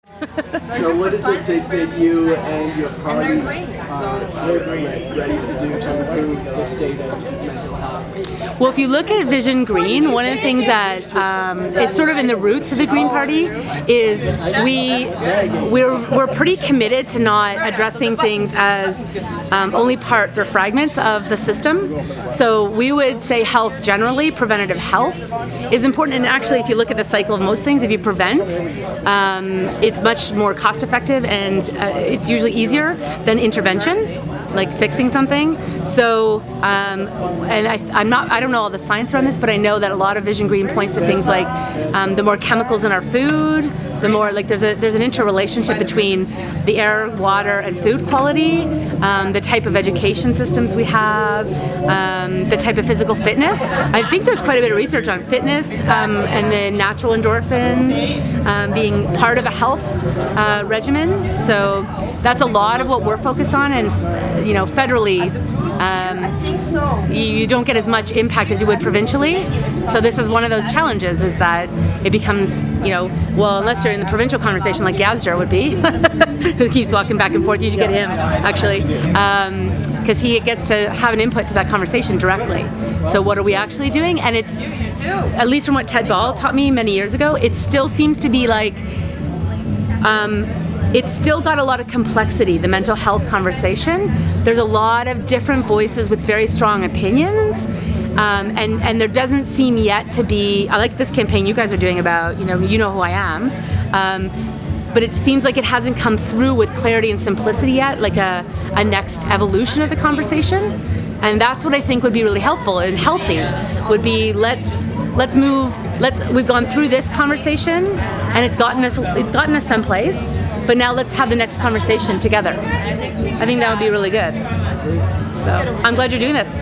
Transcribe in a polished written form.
So what does it take that you and your party are ready to do to improve the state of mental health? Well, if you look at Vision Green, one of the things that is sort of in the roots of the Green Party is we're pretty committed to not addressing things as only parts or fragments of the system. So we would say health generally, preventative health is important. And actually, if you look at the cycle of most things, if you prevent, it's much more cost effective and it's usually easier than intervention, like fixing something. So, and I don't know all the science around this, but I know that a lot of Vision Green points to things like the more chemicals in our food, the more like there's an interrelationship between the air, water, and food quality, the type of education systems we have, the type of physical fitness. I think there's quite a bit of research on fitness and the natural endorphins being part of a health regimen. So that's a lot of what we're focused on, and federally, you don't get as much impact as you would provincially. So this is one of those challenges, is that it becomes, well, unless you're in the provincial conversation like Gazder would be, who keeps walking back and forth. You should get him, actually, because he gets to have an input to that conversation directly. So what are we actually doing? And it's, at least from what Ted Ball taught me many years ago, it still seems to be like, it's still got a lot of complexity, the mental health conversation. There's a lot of different voices with very strong opinions, and there doesn't seem yet to be, I like this campaign you guys are doing about, you know who I am, but it seems like it hasn't come through with clarity and simplicity yet, like a next evolution of the conversation. And that's what I think would be really helpful and healthy, would be let's move, we've gone through this conversation and it's gotten us someplace, but now let's have the next conversation together. I think that would be really good. So I'm glad you're doing this.